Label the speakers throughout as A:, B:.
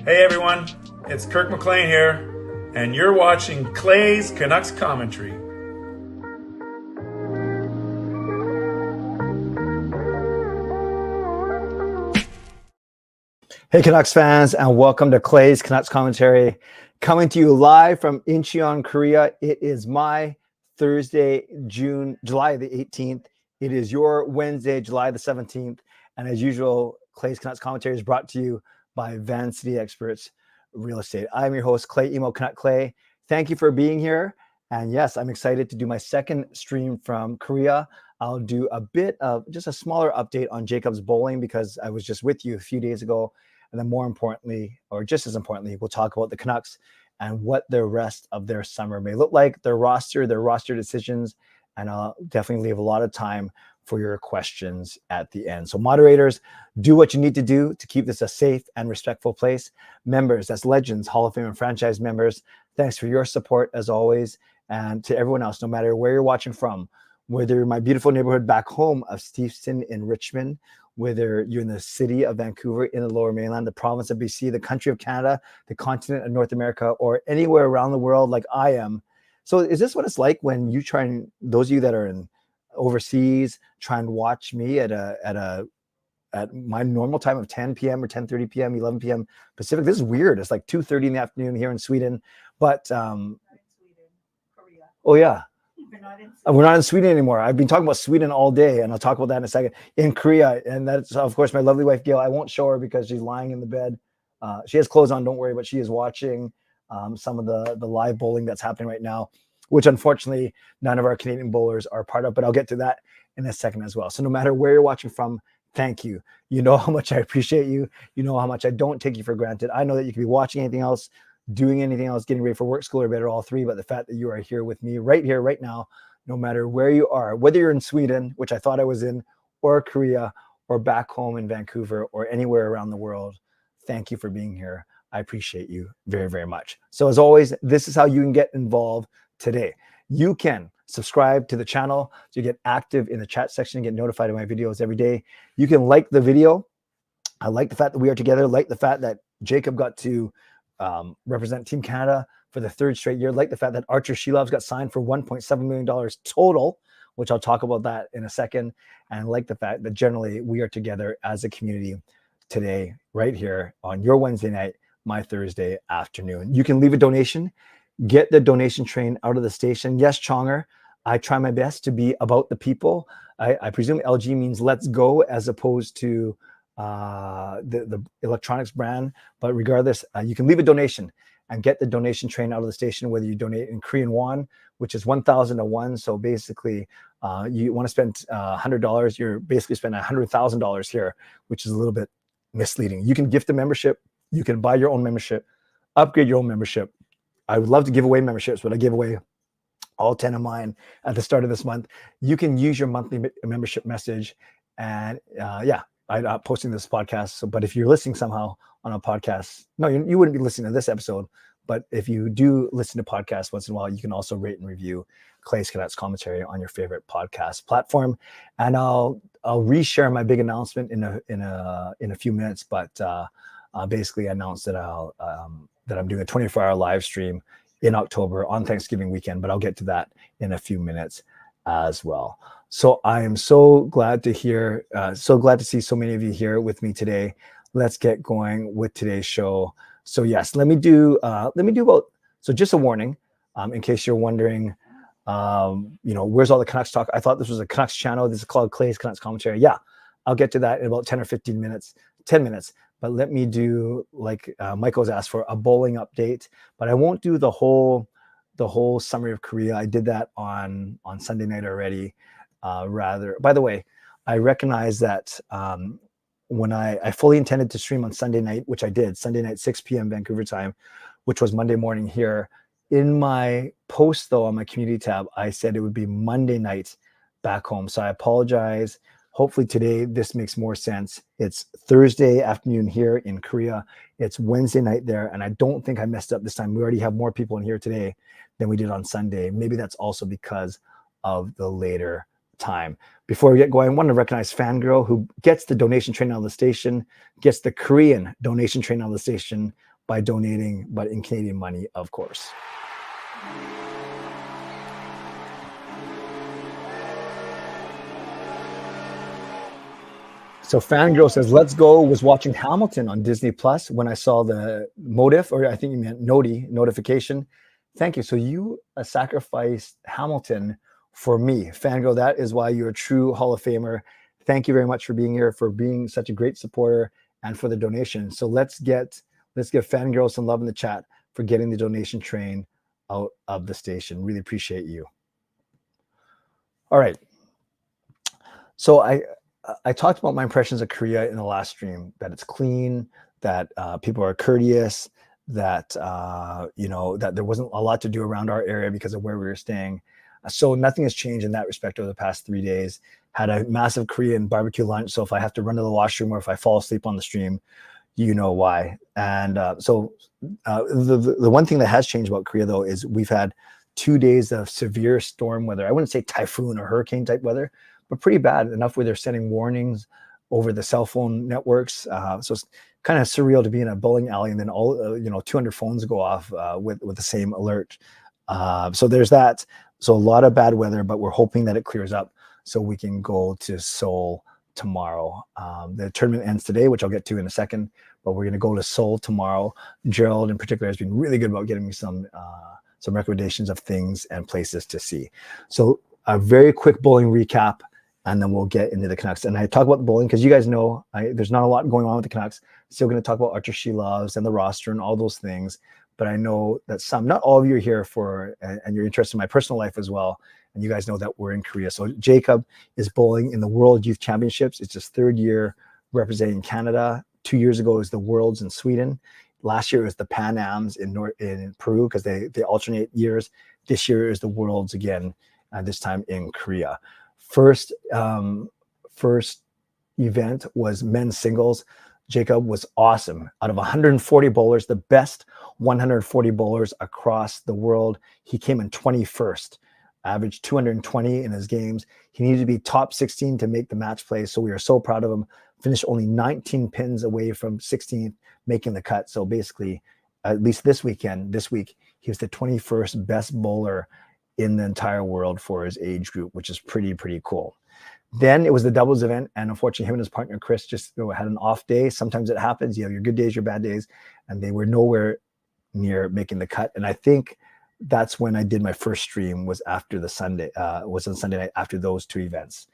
A: Hey everyone, it's Kirk McLean here, and you're watching Clay's Canucks Commentary.
B: Hey Canucks fans, and welcome to Clay's Canucks Commentary, coming to you live from Incheon, Korea. It is my Thursday, July the 18th. It is your Wednesday, July the 17th. And as usual, Clay's Canucks Commentary is brought to you by Van City Experts Real Estate. I'm your host, Clay Emo Canuck Clay. Thank you for being here. And yes, I'm excited to do my second stream from Korea. I'll do a bit of just a smaller update on Jacob's bowling because I was just with you a few days ago. And then more importantly, or just as importantly, we'll talk about the Canucks and what the rest of their summer may look like, their roster decisions, and I'll definitely leave a lot of time for your questions at the end. So moderators, do what you need to do to keep this a safe and respectful place. Members, that's legends, Hall of Fame and franchise members, thanks for your support as always. And to everyone else, no matter where you're watching from, whether you're in my beautiful neighborhood back home of Steveston in Richmond, whether you're in the city of Vancouver, in the Lower Mainland, the province of BC, the country of Canada, the continent of North America, or anywhere around the world like I am. So is this what it's like when you try and, those of you that are in overseas, try and watch me at my normal time of 10 p.m. or 10:30 p.m., 11 p.m. Pacific? This is weird. It's like 2:30 in the afternoon here in Sweden. But, oh yeah. We're not in Sweden anymore. I've been talking about Sweden all day, and I'll talk about that in a second. In Korea, and that's, of course, my lovely wife, Gail. I won't show her because she's lying in the bed. She has clothes on, don't worry, but she is watching some of the live bowling that's happening right now, which unfortunately none of our Canadian bowlers are part of, but I'll get to that in a second as well. So no matter where you're watching from, thank you. You know how much I appreciate you. You know how much I don't take you for granted. I know that you could be watching anything else, doing anything else, getting ready for work, school, or bed, or all three, but the fact that you are here with me right here, right now, no matter where you are, whether you're in Sweden, which I thought I was in, or Korea, or back home in Vancouver, or anywhere around the world, thank you for being here. I appreciate you very, very much. So as always, this is how you can get involved today. You can subscribe to the channel so you get active in the chat section and get notified of my videos every day. You can like the video. I like the fact that we are together, like the fact that Jacob got to represent Team Canada for the third straight year, like the fact that Arturs Silovs got signed for $1.7 million total, which I'll talk about that in a second, and like the fact that generally we are together as a community today, right here on your Wednesday night, my Thursday afternoon. You can leave a donation, get the donation train out of the station. Yes, Chonger, I try my best to be about the people. I presume LG means let's go as opposed to the electronics brand, but regardless, you can leave a donation and get the donation train out of the station, whether you donate in Korean won, which is 1,000 to 1. So basically, you want to spend $100, you're basically spending $100,000 here, which is a little bit misleading. You can gift a membership, you can buy your own membership, upgrade your own membership. I would love to give away memberships, but I give away all 10 of mine at the start of this month. You can use your monthly membership message, and yeah, I'm not posting this podcast. So, but if you're listening somehow on a podcast, no, you wouldn't be listening to this episode. But if you do listen to podcasts once in a while, you can also rate and review Clay's Canucks Commentary on your favorite podcast platform. And I'll reshare my big announcement in a few minutes. But basically, I announced that that I'm doing a 24-hour live stream in October on Thanksgiving weekend. But I'll get to that in a few minutes as well. So I am so glad to hear, so glad to see so many of you here with me today. Let's get going with today's show. So yes, let me do about, so just a warning, in case you're wondering, where's all the Canucks talk? I thought this was a Canucks channel. This is called Clay's Canucks Commentary. Yeah, I'll get to that in about 10 or 15 minutes, 10 minutes. But let me do, like Michael's asked for, a bowling update, but I won't do the whole summary of Korea. I did that on Sunday night already. By the way, I recognize that when I fully intended to stream on Sunday night, which I did, Sunday night, 6 p.m. Vancouver time, which was Monday morning here. In my post, though, on my community tab, I said it would be Monday night back home. So I apologize. Hopefully today this makes more sense. It's Thursday afternoon here in Korea. It's Wednesday night there, and I don't think I messed up this time. We already have more people in here today than we did on Sunday. Maybe that's also because of the later time. Before we get going, I want to recognize Fangirl, who gets the donation train on the station, gets the Korean donation train on the station by donating, but in Canadian money, of course. So Fangirl says, "Let's Go was watching Hamilton on Disney Plus when I saw the motif, or I think you meant notification. Thank you. So you sacrificed Hamilton for me, Fangirl. That is why you're a true Hall of Famer. Thank you very much for being here, for being such a great supporter, and for the donation. So let's give Fangirl some love in the chat for getting the donation train out of the station. Really appreciate you. All right. So I talked about my impressions of Korea in the last stream, that it's clean, that people are courteous, that that there wasn't a lot to do around our area because of where we were staying. So nothing has changed in that respect over the past 3 days. Had a massive Korean barbecue lunch. So if I have to run to the washroom or if I fall asleep on the stream, you know why. And the one thing that has changed about Korea, though, is we've had 2 days of severe storm weather. I wouldn't say typhoon or hurricane type weather, but pretty bad enough where they're sending warnings over the cell phone networks. So it's kind of surreal to be in a bowling alley and then all 200 phones go off with the same alert. So there's that. So a lot of bad weather, but we're hoping that it clears up so we can go to Seoul tomorrow. The tournament ends today, which I'll get to in a second, but we're going to go to Seoul tomorrow. Gerald in particular has been really good about getting me some recommendations of things and places to see. So a very quick bowling recap, and then we'll get into the Canucks. And I talk about the bowling because you guys know there's not a lot going on with the Canucks. Still going to talk about Arturs Silovs and the roster and all those things. But I know that not all of you are here for, and you're interested in my personal life as well. And you guys know that we're in Korea. So Jacob is bowling in the World Youth Championships. It's his 3rd year representing Canada. 2 years ago it was the Worlds in Sweden. Last year it was the Pan Ams in Peru because they alternate years. This year is the Worlds again, this time in Korea. First event was men's singles. Jacob was awesome. Out of 140 bowlers, the best 140 bowlers across the world, he came in 21st, averaged 220 in his games. He needed to be top 16 to make the match play, so we are so proud of him. Finished only 19 pins away from 16th, making the cut. So basically, at least this week, he was the 21st best bowler in the entire world for his age group, which is pretty cool. Then it was the doubles event, and unfortunately him and his partner Chris just had an off day. Sometimes it happens. You have your good days, your bad days, and they were nowhere near making the cut. And I think that's when I did my first stream, was after the Sunday, was on Sunday night after those 2 events.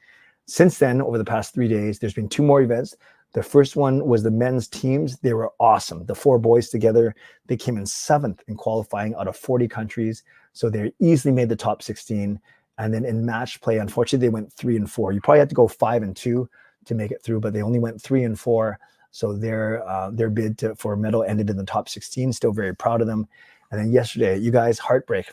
B: Since then, over the past 3 days, there's been 2 more events. The first one was the men's teams. They were awesome. The 4 boys together, they came in 7th in qualifying out of 40 countries. So they easily made the top 16. And then in match play, unfortunately, they went 3 and 4. You probably had to go 5 and 2 to make it through, but they only went 3 and 4. So their bid for a medal ended in the top 16. Still very proud of them. And then yesterday, you guys, heartbreak.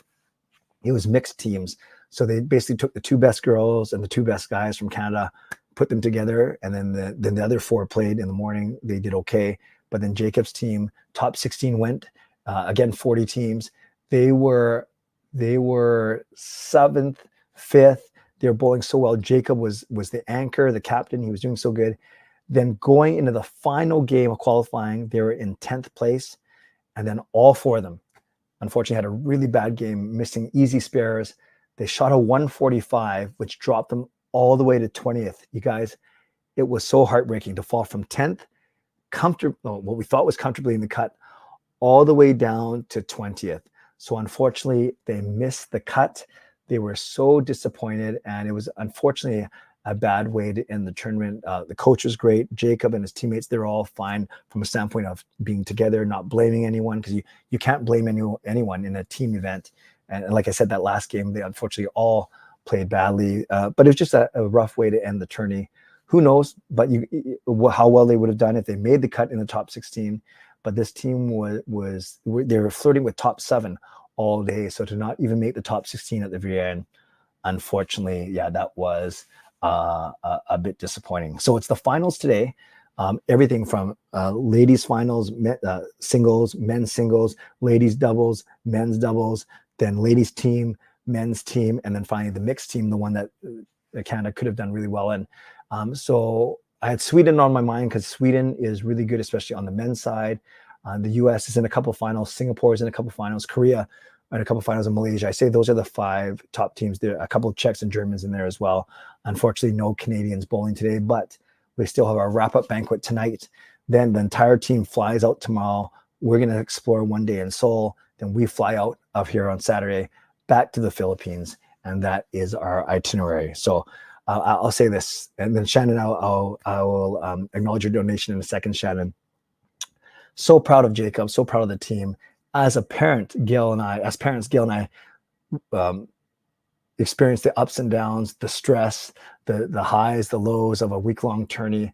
B: It was mixed teams. So they basically took the 2 best girls and the 2 best guys from Canada, put them together, and then the other 4 played in the morning. They did okay. But then Jacob's team, top 16 went. Again, 40 teams. They were 7th, 5th. They were bowling so well. Jacob was the anchor, the captain. He was doing so good. Then going into the final game of qualifying, they were in 10th place. And then all 4 of them, unfortunately, had a really bad game, missing easy spares. They shot a 145, which dropped them all the way to 20th. You guys, it was so heartbreaking to fall from 10th, what we thought was comfortably in the cut, all the way down to 20th. So unfortunately, they missed the cut. They were so disappointed, and it was unfortunately a bad way to end the tournament. The coach was great. Jacob and his teammates, they're all fine from a standpoint of being together, not blaming anyone, because you can't blame anyone in a team event. And like I said, that last game, they unfortunately all played badly. But it was just a rough way to end the tourney. Who knows? But how well they would have done if they made the cut in the top 16. But this team they were flirting with top 7 all day. So to not even make the top 16 at the very end, unfortunately, yeah, that was a bit disappointing. So it's the finals today. Everything from ladies finals, singles, men's singles, ladies doubles, men's doubles, then ladies team, men's team, and then finally the mixed team, the one that Canada could have done really well in. So I had Sweden on my mind because Sweden is really good, especially on the men's side. The US is in a couple of finals. Singapore is in a couple of finals. Korea and a couple of finals in Malaysia. I say those are the 5 top teams. There are a couple of Czechs and Germans in there as well. Unfortunately, no Canadians bowling today, but we still have our wrap-up banquet tonight. Then the entire team flies out tomorrow. We're going to explore one day in Seoul. Then we fly out of here on Saturday back to the Philippines, and that is our itinerary. So I'll say this, and then Shannon, I will acknowledge your donation in a second, Shannon. So proud of Jacob, so proud of the team. As parents, Gail and I experienced the ups and downs, the stress, the highs, the lows of a week-long tourney.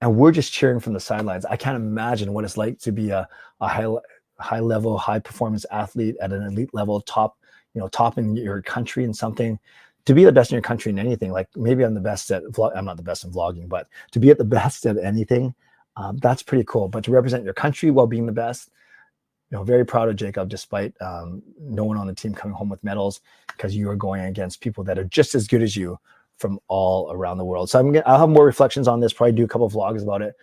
B: And we're just cheering from the sidelines. I can't imagine what it's like to be a high level, high performance athlete at an elite level, top in your country in something. To be the best in your country in anything, like maybe I'm the best at I'm not the best in vlogging, but to be at the best at anything, that's pretty cool. But to represent your country while being the best, very proud of Jacob, despite no one on the team coming home with medals, because you are going against people that are just as good as you from all around the world. So I'll have more reflections on this, probably do a couple of vlogs about it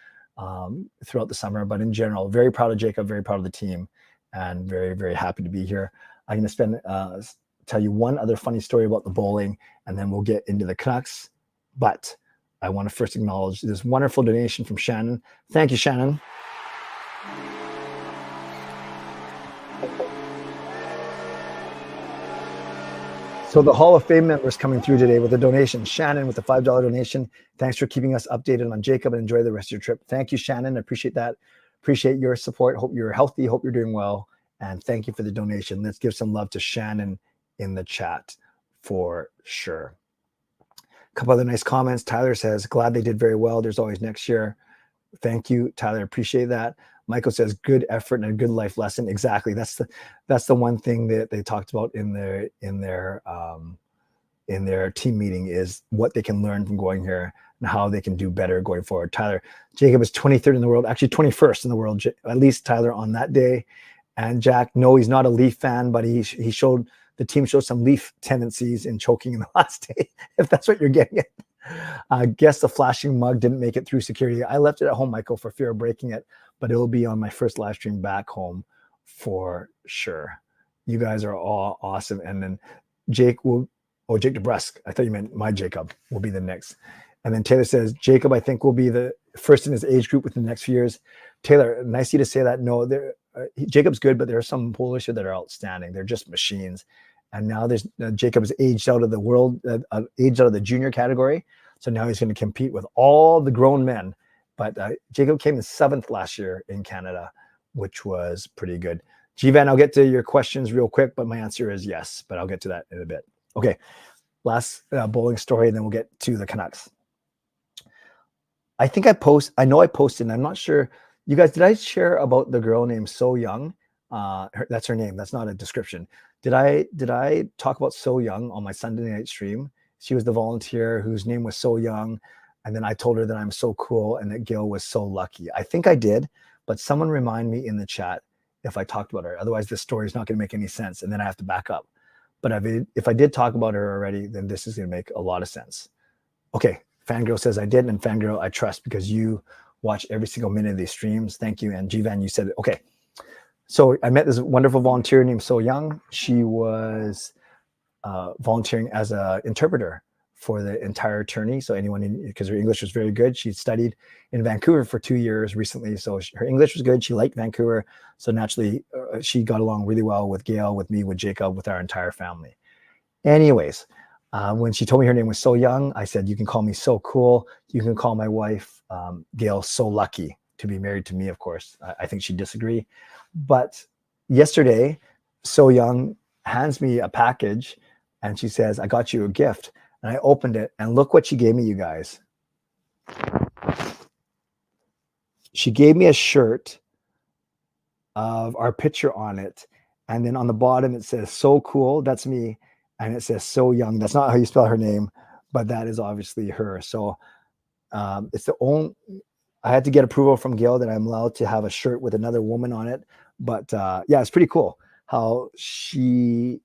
B: throughout the summer. But in general, very proud of Jacob, very proud of the team, and very, very happy to be here. I'm going to tell you one other funny story about the bowling, and then we'll get into the Canucks. But I want to first acknowledge this wonderful donation from Shannon. Thank you, Shannon. So the Hall of Fame members coming through today with a donation. Shannon with the $5 donation. Thanks for keeping us updated on Jacob, and enjoy the rest of your trip. Thank you, Shannon. I appreciate that. Appreciate your support. Hope you're healthy. Hope you're doing well. And thank you for the donation. Let's give some love to Shannon in the chat for sure. A couple other nice comments. Tyler says, glad they did very well. There's always next year. Thank you, Tyler. Appreciate that. Michael says, good effort and a good life lesson. Exactly. That's the one thing that they talked about in their team meeting, is what they can learn from going here and how they can do better going forward. Tyler, Jacob is 23rd in the world, actually 21st in the world, at least Tyler on that day. And Jack, no, he's not a Leaf fan, but the team showed some Leaf tendencies in choking in the last day, if that's what you're getting at. I guess the flashing mug didn't make it through security. I left it at home, Michael, for fear of breaking it, but it'll be on my first live stream back home for sure. You guys are all awesome. And then Jake DeBrusque, I thought you meant my Jacob, will be the next. And then Taylor says, Jacob, I think, will be the first in his age group within the next few years. Taylor, nice of you to say that. No, Jacob's good, but there are some Polish that are outstanding. They're just machines. And now there's Jacob is aged out of the world, aged out of the junior category. So now he's going to compete with all the grown men. But Jacob came in 7th last year in Canada, which was pretty good. G-Van, I'll get to your questions real quick, but my answer is yes, but I'll get to that in a bit. Okay, last bowling story, and then we'll get to the Canucks. I know I posted, and I'm not sure. You guys, did I share about the girl named So Young? That's her name. That's not a description. Did I talk about So Young on my Sunday night stream? She was the volunteer whose name was So Young. And then I told her that I'm so cool and that Gail was so lucky. I think I did, but someone remind me in the chat if I talked about her. Otherwise, this story is not going to make any sense, and then I have to back up. But if I did talk about her already, then this is going to make a lot of sense. Okay, Fangirl says I did, and Fangirl I trust because you watch every single minute of these streams. Thank you. And G-Van, you said it. Okay. So I met this wonderful volunteer named So Young. She was volunteering as an interpreter for the entire tourney. So because her English was very good, she studied in Vancouver for 2 years recently. So her English was good. She liked Vancouver. So naturally, she got along really well with Gail, with me, with Jacob, with our entire family. Anyways, when she told me her name was So Young, I said, you can call me So Cool. You can call my wife, Gail, So Lucky to be married to me, of course. I think she'd disagree. But yesterday, So Young hands me a package and she says, I got you a gift. And I opened it, and look what she gave me, you guys. She gave me a shirt of our picture on it. And then on the bottom, it says, So Cool. That's me. And it says So Young. That's not how you spell her name, but that is obviously her. So it's the only, I had to get approval from Gail that I'm allowed to have a shirt with another woman on it. But yeah, it's pretty cool how I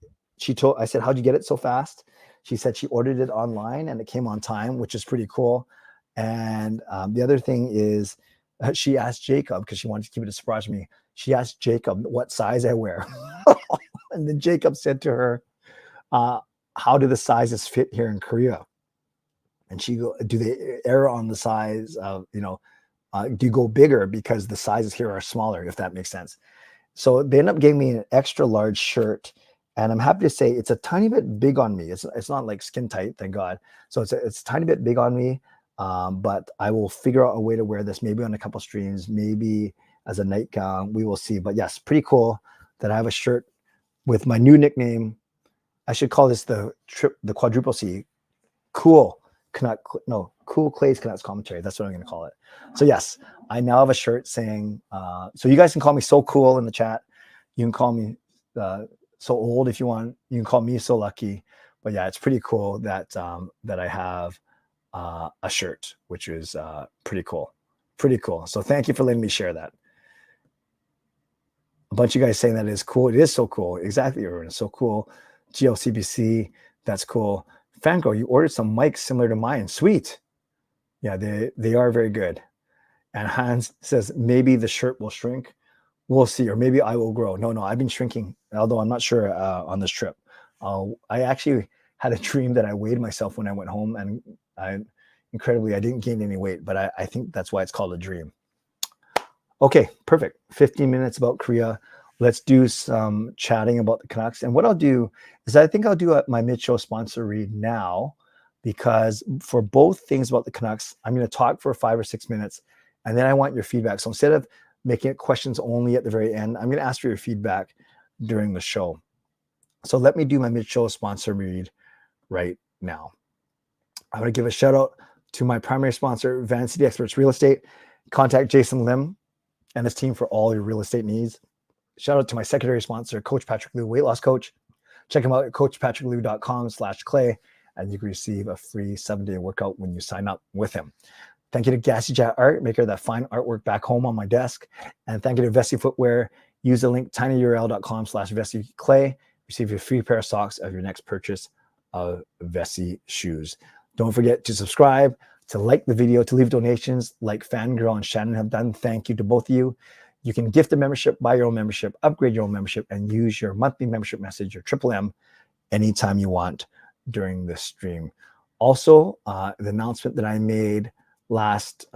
B: said, how'd you get it so fast? She said she ordered it online and it came on time, which is pretty cool. And the other thing is she asked Jacob, because she wanted to keep it a surprise for me. She asked Jacob what size I wear. And then Jacob said to her, how do the sizes fit here in Korea? And she go, do they err on the size of, do you go bigger because the sizes here are smaller, if that makes sense? So they end up giving me an extra large shirt. And I'm happy to say it's a tiny bit big on me. It's not like skin tight, thank God. So it's a tiny bit big on me. But I will figure out a way to wear this, maybe on a couple streams, maybe as a nightgown. We will see. But yes, pretty cool that I have a shirt with my new nickname. I should call this the quadruple C. Cool Clay's Canucks commentary. That's what I'm going to call it. So yes, I now have a shirt saying, so you guys can call me So Cool in the chat. You can call me So Old if you want. You can call me So Lucky. But yeah, it's pretty cool that that I have a shirt, which is pretty cool. Pretty cool. So thank you for letting me share that. A bunch of you guys saying that it is cool. It is so cool. Exactly, Erwin. So cool. GLCPC, that's cool. Fango, you ordered some mics similar to mine. Sweet. Yeah, they are very good. And Hans says, maybe the shirt will shrink. We'll see. Or maybe I will grow. No, I've been shrinking, although I'm not sure on this trip. I actually had a dream that I weighed myself when I went home, and I didn't gain any weight, but I think that's why it's called a dream. Okay, perfect. 15 minutes about Korea. Let's do some chatting about the Canucks. And what I'll do is I think I'll do my mid-show sponsor read now, because for both things about the Canucks, I'm going to talk for 5 or 6 minutes, and then I want your feedback. So instead of making it questions only at the very end, I'm going to ask for your feedback during the show. So let me do my mid-show sponsor read right now. I'm going to give a shout out to my primary sponsor, Van City Experts Real Estate. Contact Jason Lim and his team for all your real estate needs. Shout out to my secondary sponsor, Coach Patrick Liu, weight loss coach. Check him out at coachpatrickliu.com/clay, and you can receive a free 7-day workout when you sign up with him. Thank you to Gassy Jet Art, maker of that fine artwork back home on my desk. And thank you to Vessi Footwear. Use the link tinyurl.com/VessiClay. Receive your free pair of socks of your next purchase of Vessi shoes. Don't forget to subscribe, to like the video, to leave donations like Fangirl and Shannon have done. Thank you to both of you. You can gift a membership, buy your own membership, upgrade your own membership, and use your monthly membership message, your M, anytime you want during this stream. Also, the announcement that I made last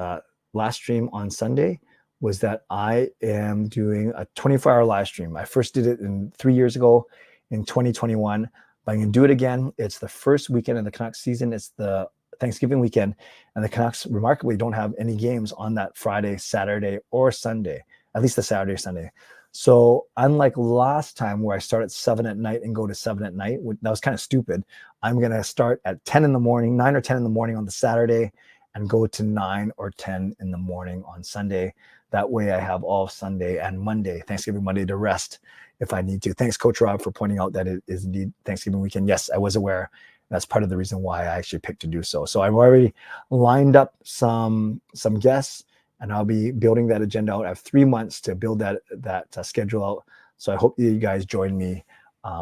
B: stream on Sunday was that I am doing a 24-hour live stream. I first did it 3 years ago in 2021, but I'm going to do it again. It's the first weekend of the Canucks season. It's the Thanksgiving weekend, and the Canucks remarkably don't have any games on that Friday, Saturday, or Sunday, at least the Saturday or Sunday. So unlike last time where I start at 7 at night and go to 7 at night, that was kind of stupid. I'm going to start at 10 in the morning, 9 or 10 in the morning on the Saturday, and go to 9 or 10 in the morning on Sunday. That way I have all Sunday and Monday, Thanksgiving Monday, to rest if I need to. Thanks, Coach Rob, for pointing out that it is indeed Thanksgiving weekend. Yes, I was aware. That's part of the reason why I actually picked to do so. So I've already lined up some guests, and I'll be building that agenda out. I have 3 months to build that schedule out. So I hope you guys join me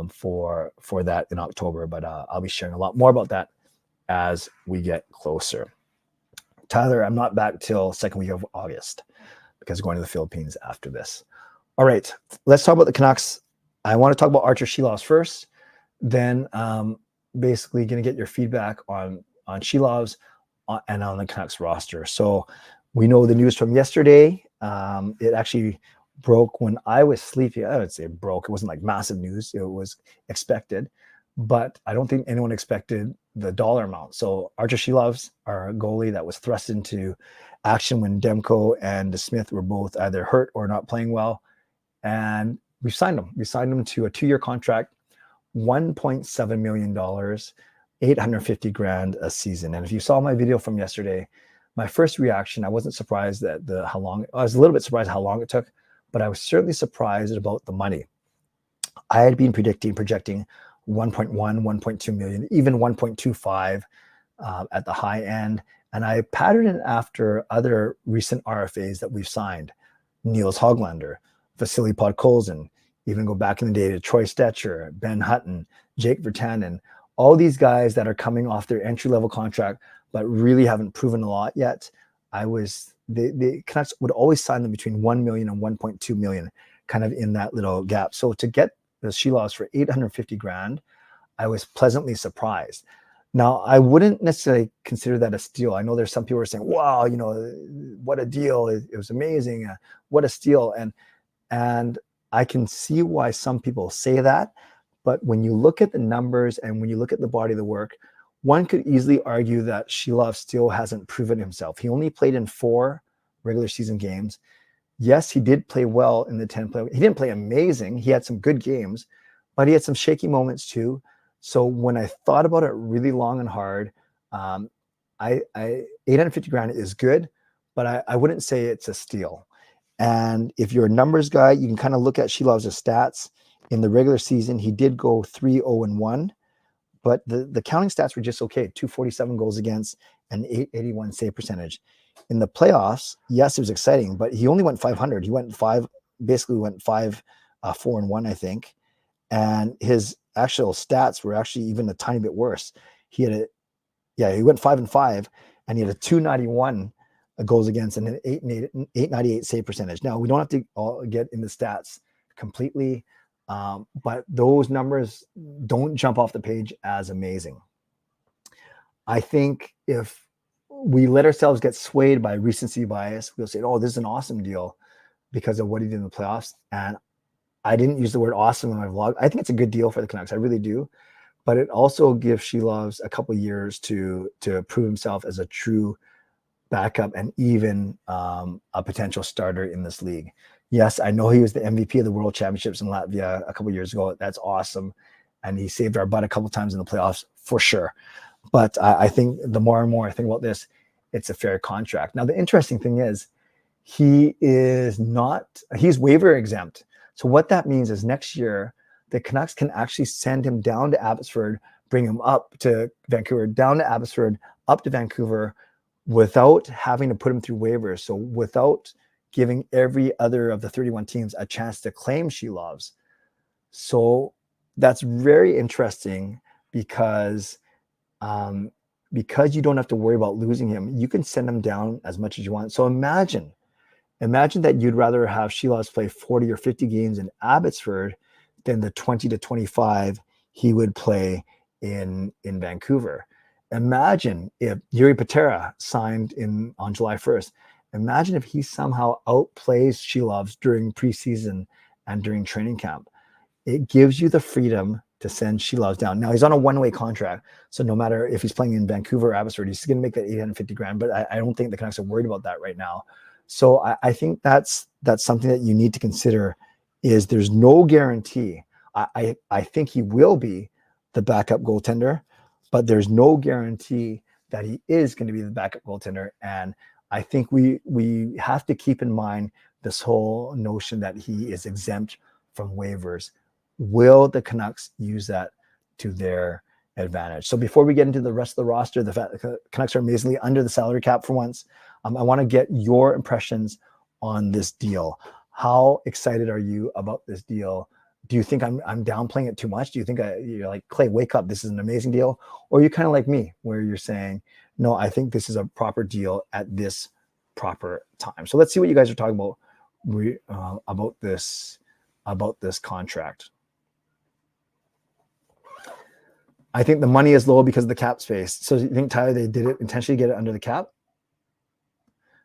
B: for that in October. But I'll be sharing a lot more about that as we get closer. Tyler, I'm not back till second week of August because I'm going to the Philippines after this. All right, let's talk about the Canucks. I want to talk about Arturs Silovs first, then basically going to get your feedback on Silovs and on the Canucks roster. So we know the news from yesterday. It actually broke when I was sleeping. I would say broke. It wasn't like massive news. It was expected, but I don't think anyone expected the dollar amount. So Arturs Silovs, our goalie that was thrust into action when Demko and Smith were both either hurt or not playing well. And we signed him. We signed him to a 2-year contract, $1.7 million, $850,000 a season. And if you saw my video from yesterday, my first reaction, I wasn't surprised at I was a little bit surprised how long it took, but I was certainly surprised about the money. I had been projecting 1.1, 1.2 million, even 1.25 at the high end. And I patterned it after other recent RFAs that we've signed. Niels Höglander, Vasily Podkolzin, even go back in the day to Troy Stetcher, Ben Hutton, Jake Virtanen, all these guys that are coming off their entry-level contract, but really haven't proven a lot yet. the Canucks would always sign them between 1 million and 1.2 million, kind of in that little gap. So to get the Silovs for 850 grand, I was pleasantly surprised. Now, I wouldn't necessarily consider that a steal. I know there's some people who are saying, wow, you know, what a deal. It was amazing. What a steal. And I can see why some people say that. But when you look at the numbers and when you look at the body of the work, one could easily argue that Silovs still hasn't proven himself. He only played in 4 regular season games. Yes, he did play well in the 10 play. He didn't play amazing. He had some good games, but he had some shaky moments too. So when I thought about it really long and hard, 850 grand is good, but I wouldn't say it's a steal. And if you're a numbers guy, you can kind of look at Silovs' stats. In the regular season, he did go 3-0-1, but the counting stats were just okay. 247 goals against and 881 save percentage. In the playoffs, yes, it was exciting, but he only went 500. He went 5, basically went 5-4-1, I think. And his actual stats were actually even a tiny bit worse. He went 5-5, and he had a 291 goals against and an 898 save percentage. Now, we don't have to all get in the stats completely, but those numbers don't jump off the page as amazing. I think if we let ourselves get swayed by recency bias, we'll say, oh, this is an awesome deal because of what he did in the playoffs. And I didn't use the word awesome in my vlog. I think it's a good deal for the Canucks. I really do. But it also gives Silovs a couple of years to prove himself as a true backup and even a potential starter in this league. Yes, I know he was the MVP of the World Championships in Latvia a couple of years ago. That's awesome. And he saved our butt a couple of times in the playoffs for sure. But I think the more and more I think about this, it's a fair contract. Now, the interesting thing is he's waiver exempt. So what that means is next year, the Canucks can actually send him down to Abbotsford, bring him up to Vancouver, down to Abbotsford, up to Vancouver, without having to put him through waivers. So without giving every other of the 31 teams a chance to claim Silovs. So that's very interesting because you don't have to worry about losing him. You can send him down as much as you want. So imagine that you'd rather have Silovs play 40 or 50 games in Abbotsford than the 20 to 25 he would play in Vancouver. Imagine if Yuri Patera signed on July 1st. Imagine if he somehow outplays Silovs during preseason and during training camp. It gives you the freedom to send Silovs down. Now, he's on a one-way contract, so no matter if he's playing in Vancouver or Abbotsford, he's going to make that 850 grand, but I don't think the Canucks are worried about that right now. So I think that's something that you need to consider is there's no guarantee. I think he will be the backup goaltender, but there's no guarantee that he is going to be the backup goaltender. And I think we have to keep in mind this whole notion that he is exempt from waivers. Will the Canucks use that to their advantage? So before we get into the rest of the roster, the fact that the Canucks are amazingly under the salary cap for once, I want to get your impressions on this deal. How excited are you about this deal? Do you think I'm downplaying it too much? Do you think you're like, Clay, wake up, this is an amazing deal? Or are you kind of like me, where you're saying, no, I think this is a proper deal at this proper time? So let's see what you guys are talking about this contract. I think the money is low because of the cap space. So you think, Tyler, they did it intentionally to get it under the cap?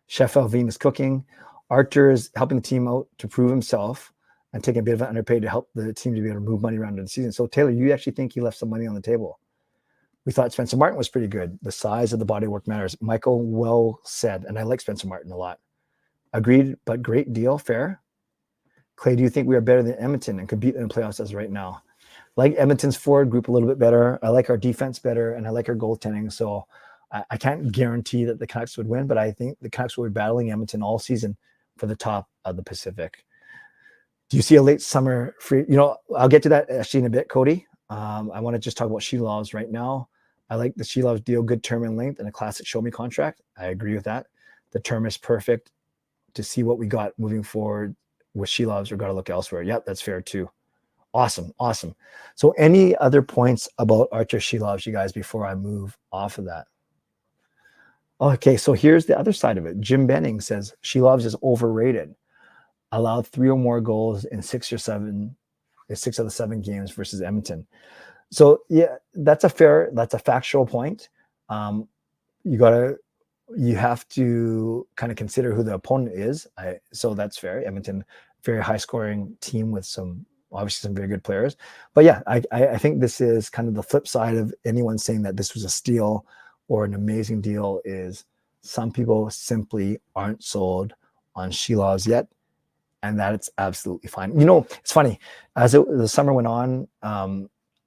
B: Chef Alvin is cooking. Artur is helping the team out to prove himself and taking a bit of an underpay to help the team to be able to move money around in the season. So Taylor, you actually think he left some money on the table? We thought Spencer Martin was pretty good. The size of the body work matters. Michael, well said. And I like Spencer Martin a lot. Agreed, but great deal. Fair. Clay, do you think we are better than Edmonton and could beat them in the playoffs as right now? Like Edmonton's forward group a little bit better. I like our defense better, and I like our goaltending. So I can't guarantee that the Canucks would win, but I think the Canucks will be battling Edmonton all season for the top of the Pacific. Do you see a late summer free? I'll get to that actually in a bit, Cody. I want to just talk about Silovs right now. I like the Silovs deal, good term and length, and a classic show me contract. I agree with that. The term is perfect. To see what we got moving forward with Silovs, we've got to look elsewhere. Yep, that's fair too. Awesome. So any other points about Arturs Silovs, you guys, before I move off of that? Okay, so here's the other side of it. Jim Benning says Silovs is overrated. Allowed 3 or more goals in 6 of the 7 games versus Edmonton. So yeah, that's a factual point. You have to kind of consider who the opponent is. So that's fair. Edmonton, very high scoring team with obviously some very good players. But yeah, I think this is kind of the flip side of anyone saying that this was a steal or an amazing deal. Is some people simply aren't sold on Silovs yet, and that it's absolutely fine. It's funny, as the summer went on,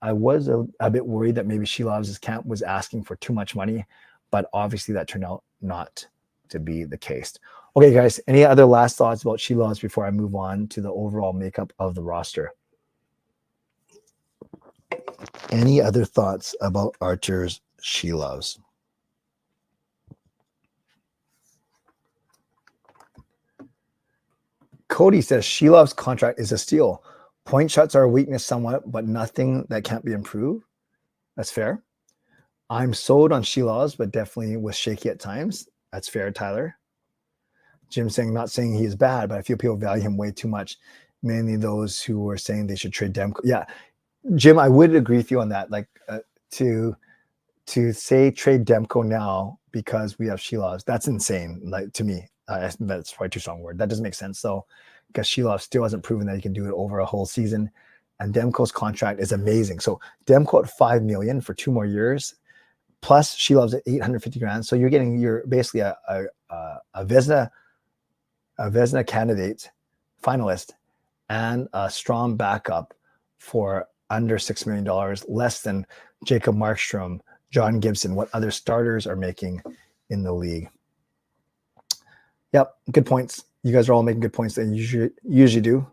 B: I was a bit worried that maybe Silovs' camp was asking for too much money, but obviously that turned out not to be the case. Okay, guys, any other last thoughts about Silovs before I move on to the overall makeup of the roster? Any other thoughts about Arturs Silovs? Cody says Silovs' contract is a steal. Point shots are a weakness somewhat, but nothing that can't be improved. That's fair. I'm sold on Silovs, but definitely was shaky at times. That's fair, Tyler. Jim saying, not saying he is bad, but I feel people value him way too much. Mainly those who were saying they should trade Demko. Yeah, Jim, I would agree with you on that. Like to say trade Demko now because we have Silovs, that's insane. Like to me, that's probably too strong a word. That doesn't make sense. So because Silovs still hasn't proven that he can do it over a whole season, and Demko's contract is amazing. So Demko at $5 million for 2 more years, plus Silovs at $850,000. So you're basically a Vezina candidate, finalist, and a strong backup for under $6 million, less than Jacob Markstrom, John Gibson, what other starters are making in the league. Yep, good points. You guys are all making good points that you usually do.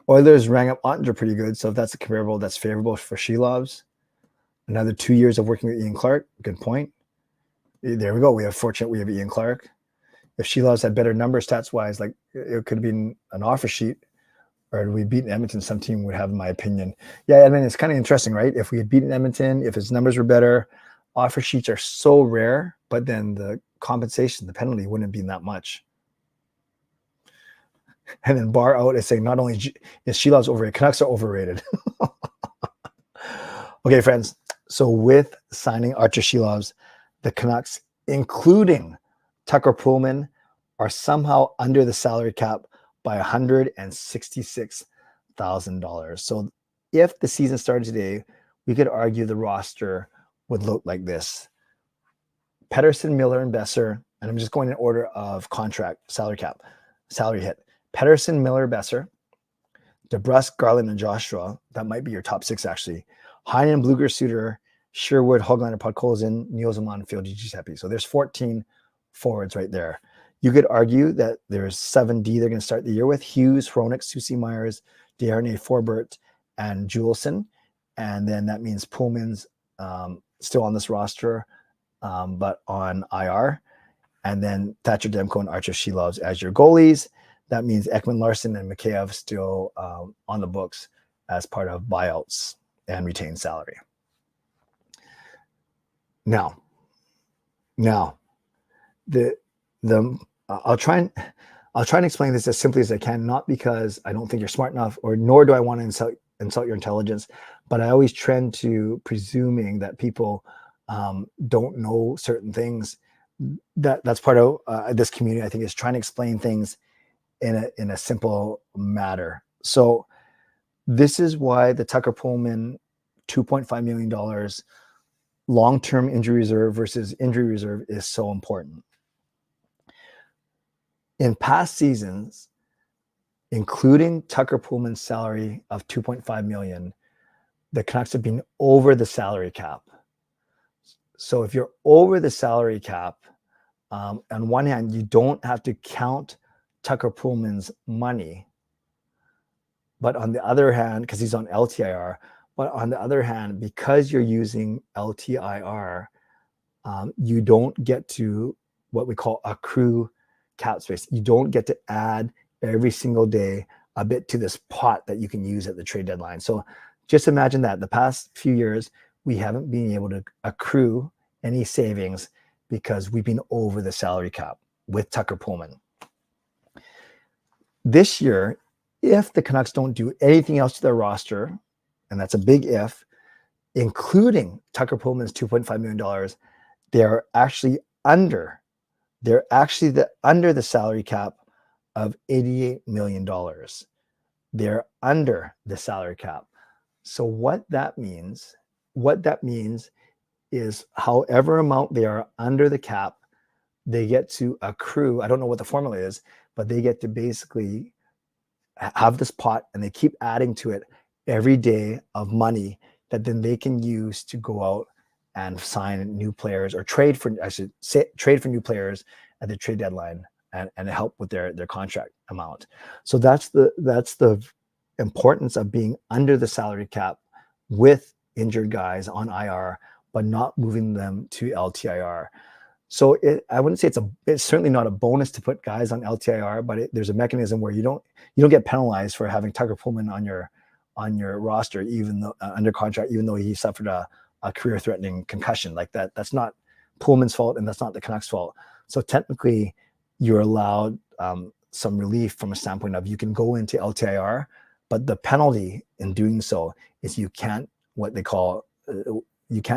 B: Oilers rang up Ottinger pretty good, so if that's a comparable, that's favorable for Silovs. Another 2 years of working with Ian Clark, good point. There we go. We have Ian Clark. If Silovs had better numbers stats-wise, like it could have been an offer sheet, or had we beaten Edmonton, some team would have, in my opinion. Yeah, I mean, it's kind of interesting, right? If we had beaten Edmonton, if his numbers were better, offer sheets are so rare, but then the compensation, the penalty wouldn't have been that much. And then Bar Out is saying not only is Silovs overrated, Canucks are overrated. Okay, friends. So with signing Arturs Silovs, the Canucks, including Tucker Pullman, are somehow under the salary cap by $166,000. So if the season started today, we could argue the roster would look like this: Pettersson, Miller, and Besser. And I'm just going in order of contract, salary cap, salary hit. Pettersson, Miller, Besser, DeBrusk, Garland, and Joshua. That might be your top 6, actually. Heinen, Bluger, Suter, Sherwood, Hoglander, Podkolzin, Nielsen, Field, Giuseppe. So there's 14 forwards right there. You could argue that there's 7D they're going to start the year with: Hughes, Hronik, Susie Myers, Desharnais, Forbert, and Juleson. And then that means Pullman's still on this roster, but on IR. And then Thatcher Demko and Arturs Silovs as your goalies. That means Ekman Larson and Mikheyev still on the books as part of buyouts and retained salary. Now, I'll try and explain this as simply as I can, not because I don't think you're smart enough, or nor do I want to insult your intelligence, but I always trend to presuming that people don't know certain things. That's part of this community, I think, is trying to explain things in a simple matter. So this is why the Tucker Pullman $2.5 million long-term injury reserve versus injury reserve is so important. In past seasons, including Tucker Pullman's salary of $2.5 million, the Canucks have been over the salary cap. So if you're over the salary cap, on one hand, you don't have to count Tucker Pullman's money, but on the other hand, because he's on LTIR, but on the other hand, because you're using LTIR, you don't get to what we call accrue cap space. You don't get to add every single day a bit to this pot that you can use at the trade deadline. So just imagine that the past few years, we haven't been able to accrue any savings because we've been over the salary cap with Tucker Pullman. This year, if the Canucks don't do anything else to their roster, and that's a big if, including Tucker Pullman's $2.5 million, they're actually under the salary cap of $88 million. They're under the salary cap. So what that means is however amount they are under the cap, they get to accrue. I don't know what the formula is, but they get to basically have this pot and they keep adding to it every day of money that then they can use to go out and sign new players or trade for new players at the trade deadline and help with their contract amount. So that's the importance of being under the salary cap with injured guys on IR, but not moving them to LTIR. So I wouldn't say it's certainly not a bonus to put guys on LTIR, but there's a mechanism where you don't get penalized for having Tucker Pullman on your roster, even though under contract, even though he suffered a career-threatening concussion like that. That's not Pullman's fault, and that's not the Canucks' fault. So technically, you're allowed some relief from a standpoint of you can go into LTIR, but the penalty in doing so is you can't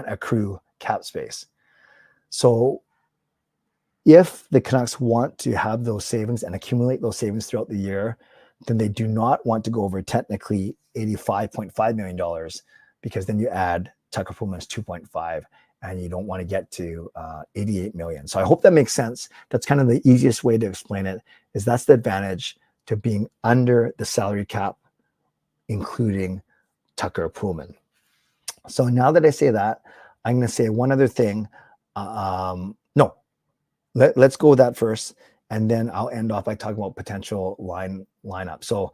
B: accrue cap space. So if the Canucks want to have those savings and accumulate those savings throughout the year, then they do not want to go over technically $85.5 million, because then you add Tucker Pullman's 2.5 and you don't want to get to 88 million. So I hope that makes sense. That's kind of the easiest way to explain it, is that's the advantage to being under the salary cap, including Tucker Pullman. So now that I say that, I'm going to say one other thing. Let's go with that first, and then I'll end off by talking about potential lineup. So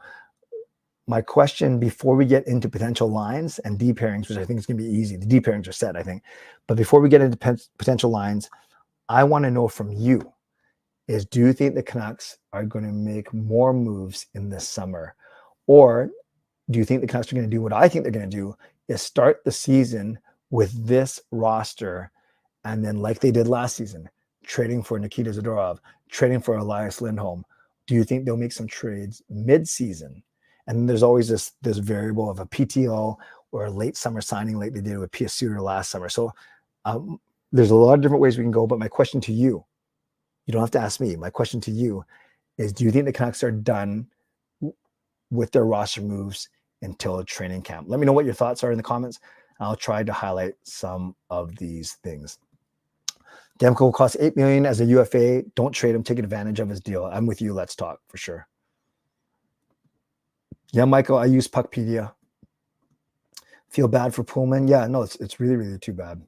B: my question before we get into potential lines and D pairings, which I think is going to be easy. The D pairings are set, I think. But before we get into potential lines, I want to know from you is, do you think the Canucks are going to make more moves in this summer? Or do you think the Canucks are going to do what I think they're going to do, is start the season with this roster, and then like they did last season, trading for Nikita Zadorov, trading for Elias Lindholm? Do you think they'll make some trades mid-season? And there's always this variable of a PTO or a late summer signing like they did with Pia Suter last summer. So there's a lot of different ways we can go. But my question to you, you don't have to ask me. My question to you is, do you think the Canucks are done with their roster moves until training camp? Let me know what your thoughts are in the comments. I'll try to highlight some of these things. Demko will cost $8 million as a UFA. Don't trade him. Take advantage of his deal. I'm with you. Let's talk for sure. Yeah, Michael, I use Puckpedia. Feel bad for Pullman. Yeah, no, it's really, really too bad.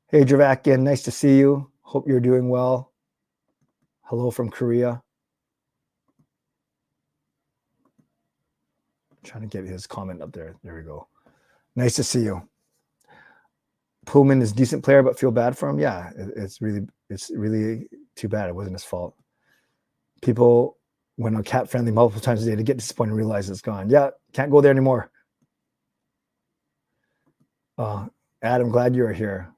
B: Hey, Dravakian, nice to see you. Hope you're doing well. Hello from Korea. Trying to get his comment up there. There we go. Nice to see you. Pullman is a decent player, but feel bad for him. Yeah, it's really too bad. It wasn't his fault. People went on Cat Friendly multiple times a day to get disappointed and realize it's gone. Yeah, can't go there anymore. Adam, glad you're here.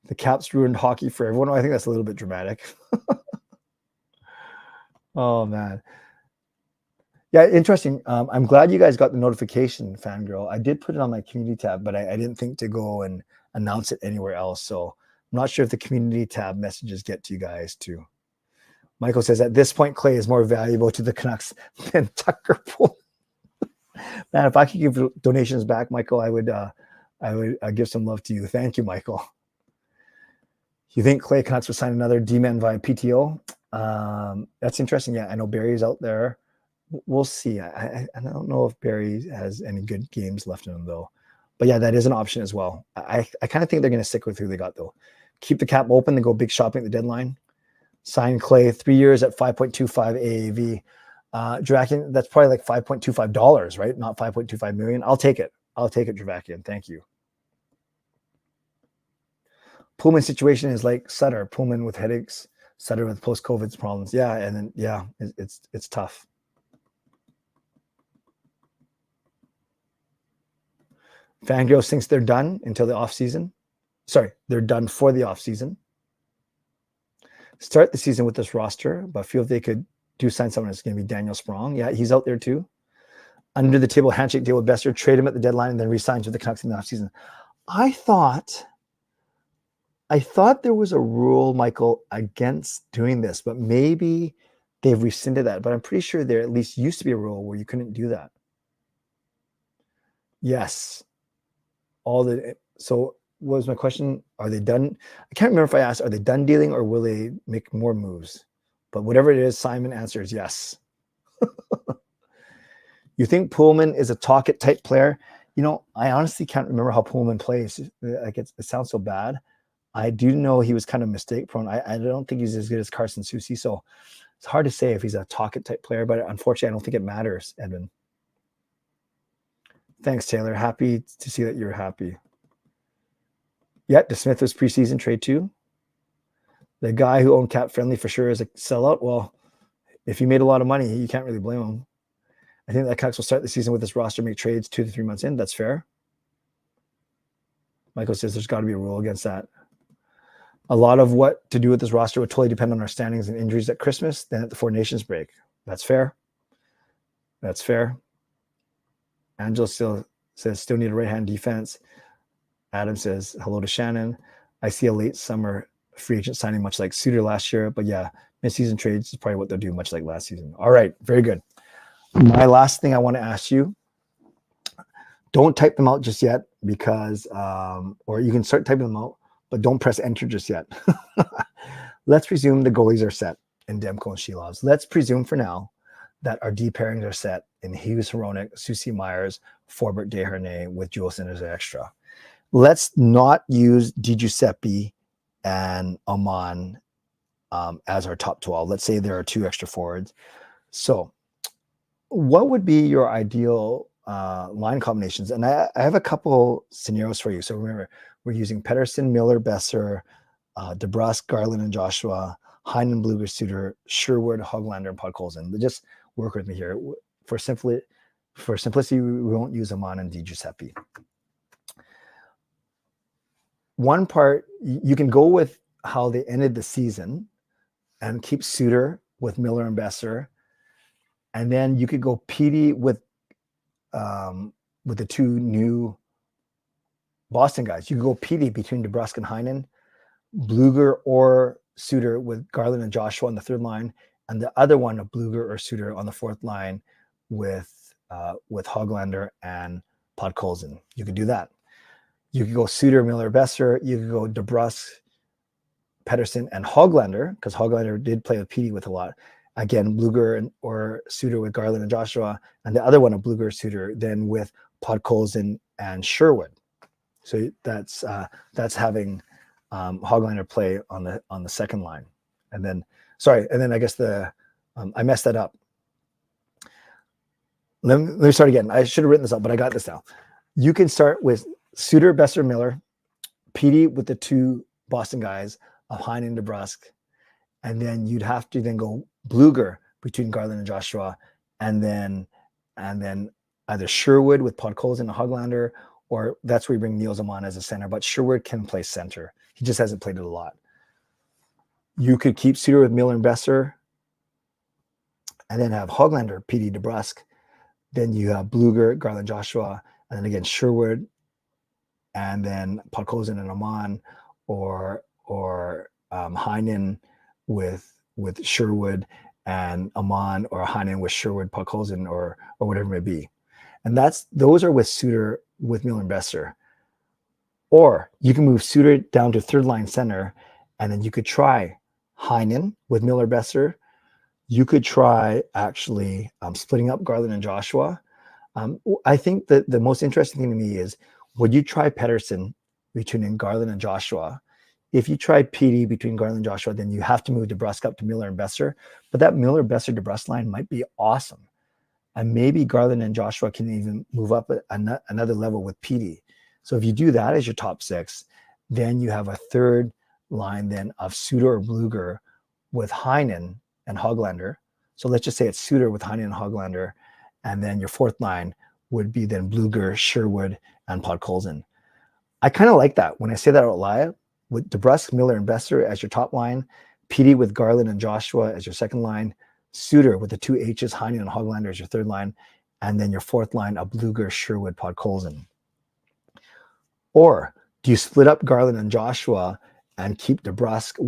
B: The Caps ruined hockey for everyone. I think that's a little bit dramatic. Oh, man. Yeah, interesting. I'm glad you guys got the notification, Fangirl. I did put it on my community tab, but I didn't think to go and announce it anywhere else. So I'm not sure if the community tab messages get to you guys too. Michael says, at this point, Clay is more valuable to the Canucks than Tucker Pullman. Man, if I could give donations back, Michael, I would give some love to you. Thank you, Michael. You think Clay Canucks would sign another D-man via PTO? That's interesting. Yeah, I know Barry's out there. We'll see. I don't know if Barry has any good games left in him, though. But yeah, that is an option as well. I kind of think they're going to stick with who they got, though. Keep the cap open and go big shopping at the deadline. Sign Clay 3 years at 5.25 AAV. Dravakian, that's probably like $5.25, right? Not 5.25 million. I'll take it. Dravakian. Thank you. Pullman situation is like Sutter. Pullman with headaches. Sutter with post-COVID problems. Yeah, and then yeah, it's tough. Fangirls thinks they're done until the off season. Sorry, they're done for the off season. Start the season with this roster, but feel if they could sign someone, it's going to be Daniel Sprong. Yeah, he's out there too. Under the table handshake deal with Besser, trade him at the deadline, and then re-signs with the Canucks in the offseason. I thought there was a rule, Michael, against doing this, but maybe they've rescinded that. But I'm pretty sure there at least used to be a rule where you couldn't do that. Yes. So what was my question? Are they done? I can't remember if I asked, are they done dealing or will they make more moves? But whatever it is, Simon answers yes. You think Pullman is a talk-it type player? You know, I honestly can't remember how Pullman plays. Like it sounds so bad. I do know he was kind of mistake prone. I don't think he's as good as Carson Soucy. So it's hard to say if he's a talk-it type player, but unfortunately, I don't think it matters, Edwin. Thanks, Taylor. Happy to see that you're happy. Yeah, DeSmith was preseason trade too. The guy who owned Cap Friendly for sure is a sellout. Well, if he made a lot of money, you can't really blame him. I think that Canucks will start the season with this roster, make trades 2 to 3 months in. That's fair. Michael says there's got to be a rule against that. A lot of what to do with this roster would totally depend on our standings and injuries at Christmas, then at the Four Nations break. That's fair. That's fair. Angela still says still need a right-hand defense. Adam says hello to Shannon. I see a late summer free agent signing much like Suter last year, but yeah, mid-season trades is probably what they'll do much like last season. All right, very good. My last thing I want to ask you, don't type them out just yet because, or you can start typing them out, but don't press enter just yet. Let's presume the goalies are set in Demko and Silovs. Let's presume for now that our D pairings are set in Hughes, Hronek, Susie Myers, Forbert, Desharnais with Juleson as an extra. Let's not use Di Giuseppe and Aman as our top 12. Let's say there are 2 extra forwards. So what would be your ideal line combinations? And I have a couple scenarios for you. So remember, we're using Pettersson, Miller, Besser, DeBrusk, Garland, and Joshua, Heinen, Bluger, Suter, Sherwood, Hoglander, and Podkolzin. Just work with me here. For simplicity, we won't use Aman and Di Giuseppe. One part, you can go with how they ended the season and keep Suter with Miller and Besser. And then you could go Petey with the 2 new Boston guys. You could go Petey between DeBrusk and Heinen, Bluger or Suter with Garland and Joshua on the 3rd line, and the other one of Bluger or Suter on the 4th line with Hoglander and Podkolzin. You could do that. You could go Suter, Miller, Besser. You could go DeBrusk, Pettersson, and Hoglander, because Hoglander did play with Petey with a lot. Again, Bluger or Suter with Garland and Joshua, and the other one of Bluger or Suter then with Podkolzin and Sherwood. So that's having Hoglander play on the 2nd line. And then I guess I messed that up. Let me start again. I should have written this up, but I got this now. You can start with Suter, Besser, Miller, Petey with the 2 Boston guys of Heinen and DeBrusk, and then you'd have to then go Bluger between Garland and Joshua, and then either Sherwood with Podkolzin and Hoglander, or that's where you bring Niels Aman as a center. But Sherwood can play center. He just hasn't played it a lot. You could keep Suter with Miller and Besser, and then have Hoglander, Petey, DeBrusk. Then you have Bluger, Garland, Joshua, and then again Sherwood, and then Podkolzin and Aman, or Heinen with Sherwood and Aman, or Heinen with Sherwood, Podkolzin, or whatever it may be. And those are with Suter with Miller and Besser. Or you can move Suter down to 3rd line center, and then you could try Heinen with Miller, Besser. You could try actually splitting up Garland and Joshua. I think that the most interesting thing to me is, would you try Pettersson between Garland and Joshua? If you try Petey between Garland and Joshua, then you have to move DeBrusk up to Miller and Besser. But that Miller, Besser, DeBrusk line might be awesome. And maybe Garland and Joshua can even move up another level with Petey. So if you do that as your top 6, then you have a 3rd line then of Suter or Bluger with Heinen and Hoglander. So let's just say it's Suter with Heinen and Hoglander. And then your 4th line would be then Bluger, Sherwood, and Podkolzin. I kind of like that. When I say that out loud, with DeBrusk, Miller, and Besser as your top line, Petey with Garland and Joshua as your second line, Suter with the two H's, Heinen and Hoglander as your third line, and then your fourth line of Bluger, Sherwood, Podkolzin. Or do you split up Garland and Joshua and keep DeBrusk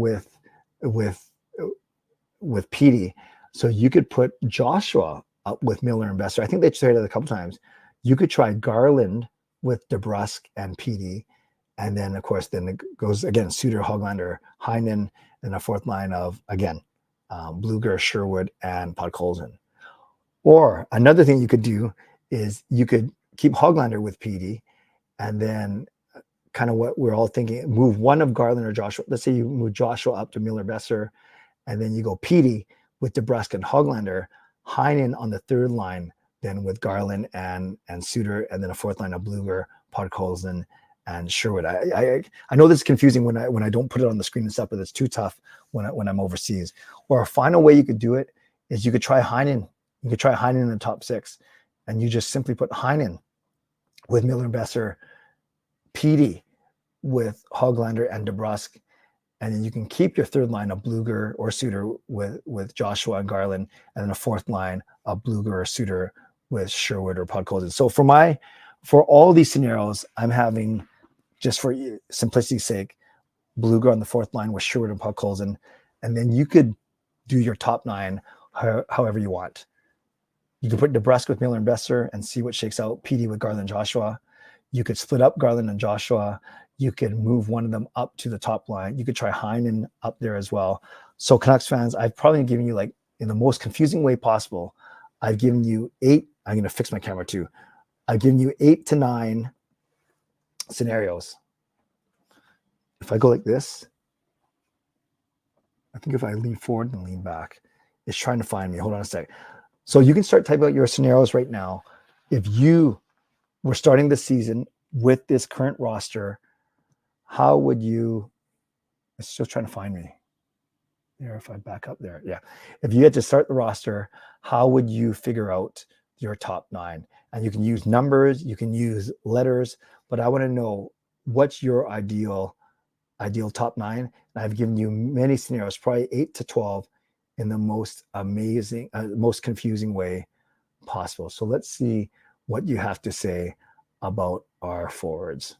B: with Petey? So you could put Joshua up with Miller and Besser. I think they tried it a couple times. You could try Garland with DeBrusk and Petey. And then, of course, then it goes again, Suter, Hoglander, Heinen, and a fourth line of, again, Bluger, Sherwood, and Podkolzin. Or another thing you could do is you could keep Hoglander with Petey, and then kind of what we're all thinking, move one of Garland or Joshua. Let's say you move Joshua up to Miller, Besser, and then you go Petey with DeBrusk and Hoglander, Heinen on the third line, then with Garland and Suter, and then a fourth line of Bluger, Podkolzin, and Sherwood. I know this is confusing when I don't put it on the screen and stuff, but it's too tough when I'm overseas. Or a final way you could do it is you could try Heinen. You could try Heinen in the top six, and you just simply put Heinen with Miller and Besser, Petey with Hoglander and DeBrusk, and then you can keep your third line of Bluger or Suter with Joshua and Garland, and then a fourth line of Bluger or Suter with Sherwood or Podkolzin. So for all these scenarios, I'm having, just for simplicity's sake, Bluger on the fourth line with Sherwood and Podkolzin, and then you could do your top nine however you want. You could put DeBrusk with Miller and Besser and see what shakes out. Petey with Garland and Joshua. You could split up Garland and Joshua. You could move one of them up to the top line. You could try Heinen up there as well. So Canucks fans, I've probably given you, like, in the most confusing way possible, I've given you 8. I'm going to fix my camera too. I've given you 8 to 9 scenarios. If I go like this, I think if I lean forward and lean back, it's trying to find me. Hold on a sec. So you can start typing out your scenarios right now. If you were starting the season with this current roster, how would you, it's still trying to find me. There, if I back up there. Yeah. If you had to start the roster, how would you figure out your top 9? And you can use numbers, you can use letters, but I want to know what's your ideal top 9. And I've given you many scenarios, probably 8 to 12 in the most amazing, most confusing way possible. So let's see what you have to say about our forwards.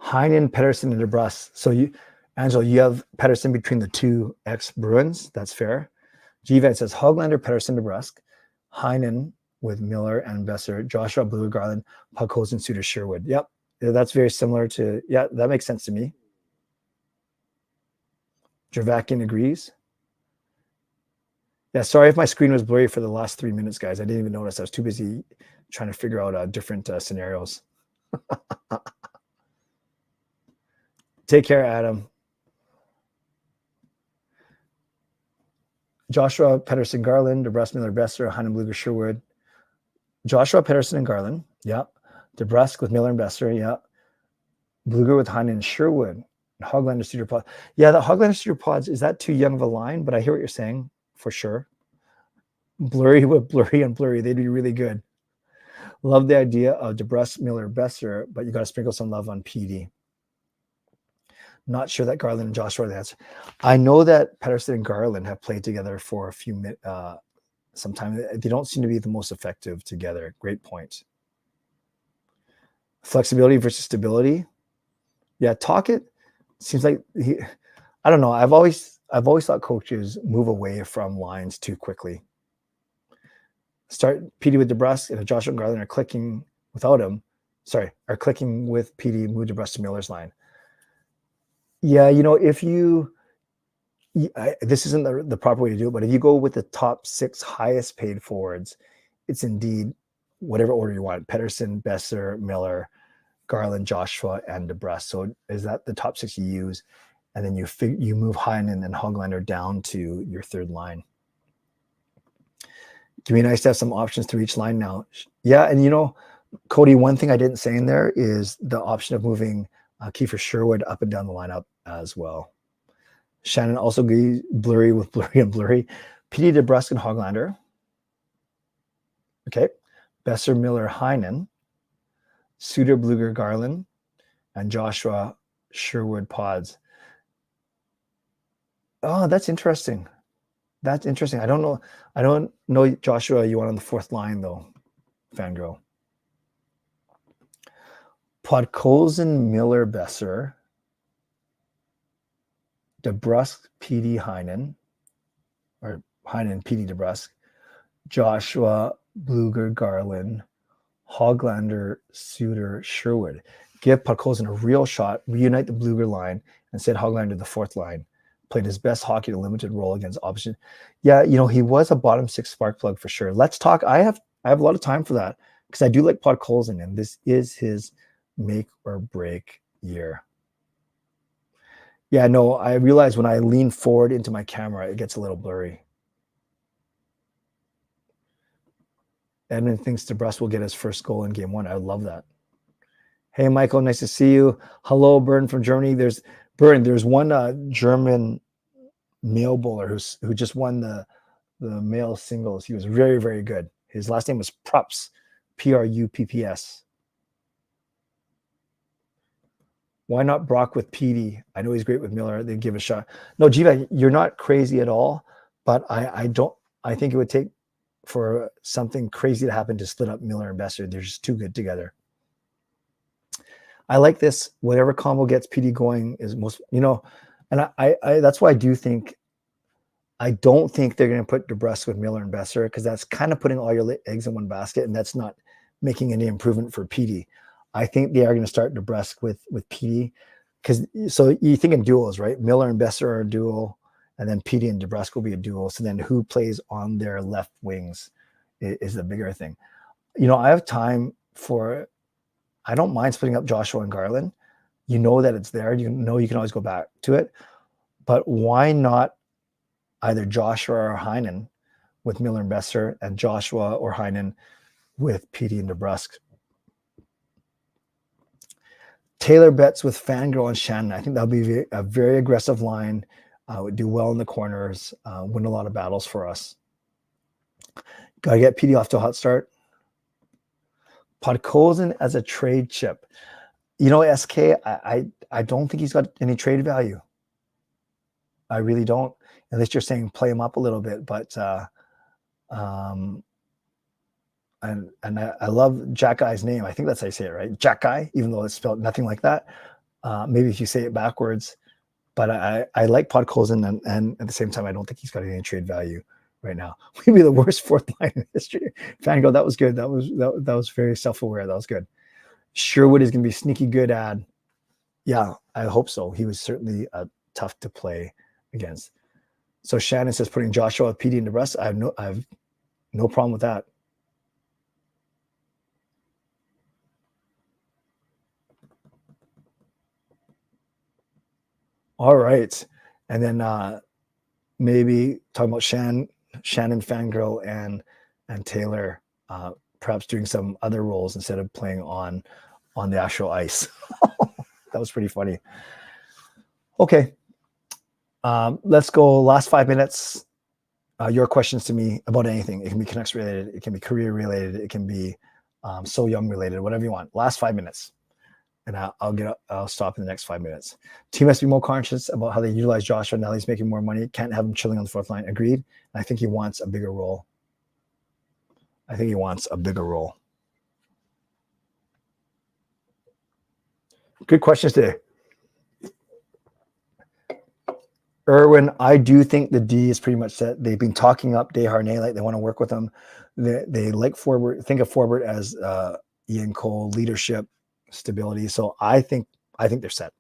B: Heinen, Pettersson, and DeBrusk. So you, Angelo, you have Pettersson between the two ex-Bruins. That's fair. G-Van says Hoglander, Pettersson, DeBrusk, Heinen with Miller and Besser, Joshua, Bluger, Garland, Podkolzin, Suter, Sherwood. Yep, that's very similar to, yeah, that makes sense to me. Jervakin agrees. Yeah, sorry if my screen was blurry for the last 3 minutes, guys. I didn't even notice. I was too busy trying to figure out different scenarios. Take care, Adam. Joshua, Pettersson, Garland, DeBrusk, Miller, Besser, Heinen, Bluger, Sherwood. Joshua, Pettersson, and Garland. Yeah. DeBrusk with Miller and Besser. Yeah. Bluger with Heinen and Sherwood. Hoglander, Suter, Pod. Yeah, the Hoglander, Suter, Pods, is that too young of a line? But I hear what you're saying, for sure. Blurry with Blurry and Blurry. They'd be really good. Love the idea of DeBrusk, Miller, Besser, but you got to sprinkle some love on PD. Not sure that Garland and Joshua are the answer. I know that Pettersson and Garland have played together for a few minutes, sometime. They don't seem to be the most effective together. Great point. Flexibility versus stability. Yeah, Tocchet seems like I don't know. I've always thought coaches move away from lines too quickly. Start PD with DeBrusk, and if Joshua and Garland are clicking without him, are clicking with PD, move DeBrusk to Miller's line. Yeah, you know, if you, this isn't the proper way to do it, but if you go with the top 6 highest paid forwards, it's indeed whatever order you want: Pettersson, Besser, Miller, Garland, Joshua, and DeBrusk. So is that the top 6 you use? And then you move Heinen and Hoglander down to your third line. It'd be nice to have some options through each line now. Yeah, and you know, Cody, one thing I didn't say in there is the option of moving Kiefer Sherwood up and down the lineup as well. Shannon also agrees Blurry with Blurry and Blurry. PD, DeBrusk, and Hoglander. Okay. Besser, Miller, Heinen, Suter, Bluger, Garland, and Joshua, Sherwood, Pods. Oh, that's interesting. That's interesting. I don't know Joshua you want on the fourth line though, Fangirl. Podkolzin, Miller, Besser, DeBrusk, PD, Heinen, or Heinen, PD, DeBrusk, Joshua, Bluger, Garland, Hoglander, Suter, Sherwood. Give Podkolzin a real shot, reunite the Bluger line, and send Hoglander the fourth line. Played his best hockey in a limited role against opposition. Yeah, he was a bottom six spark plug for sure. Let's talk. I have a lot of time for that because I do like Podkolzin, and this is his make or break year. Yeah, no, I realize when I lean forward into my camera, it gets a little blurry. Edmund thinks DeBrusk will get his first goal in game 1. I would love that. Hey, Michael, nice to see you. Hello, Bern from Germany. There's one German male bowler who just won the male singles. He was very, very good. His last name was Prupps, Prupps. Why not Brock with PD? I know he's great with Miller. They give it a shot. No, Jiva, you're not crazy at all, but I think it would take for something crazy to happen to split up Miller and Besser. They're just too good together. I like this. Whatever combo gets PD going is most, and I that's why I don't think they're going to put DeBrusk with Miller and Besser because that's kind of putting all your eggs in one basket, and that's not making any improvement for PD. I think they are going to start DeBrusk with PD because so you think in duos, right? Miller and Besser are a duo, and then PD and DeBrusk will be a duo. So then who plays on their left wings is the bigger thing. I have time for. I don't mind splitting up Joshua and Garland. That it's there. You can always go back to it. But why not either Joshua or Heinen with Miller and Besser and Joshua or Heinen with PD and DeBrusk? Taylor Betts with Fangirl and Shannon. I think that'll be a very aggressive line. Would do well in the corners, win a lot of battles for us. Got to get PD off to a hot start. Podkolzin as a trade chip. SK, I don't think he's got any trade value. I really don't. Unless you're saying play him up a little bit. But and I love Jack Guy's name. I think that's how you say it, right? Jack Guy, even though it's spelled nothing like that. Maybe if you say it backwards. But I like Podkolzin, and at the same time, I don't think he's got any trade value right now. We'd be the worst fourth line in history. Fango, that was good. That was very self-aware. That was good. Sherwood is going to be sneaky good ad. Yeah, I hope so. He was certainly tough to play against. So Shannon says putting Joshua, PD, and DeBrusk. I have no problem with that. All right, and then maybe talking about Shannon, Fangirl, and Taylor, perhaps doing some other roles instead of playing on the actual ice. That was pretty funny. Okay, let's go. Last 5 minutes. Your questions to me about anything. It can be Canucks related. It can be career related. It can be So Young related. Whatever you want. Last 5 minutes. And I'll stop in the next 5 minutes. Team has to be more conscious about how they utilize Joshua now he's making more money. Can't have him chilling on the fourth line. Agreed. And I think he wants a bigger role. Good questions today. Erwin, I do think the D is pretty much set. They've been talking up Desharnais like they want to work with him. They like Forbert. Think of Forbert as Ian Cole, leadership, stability. So I think they're set.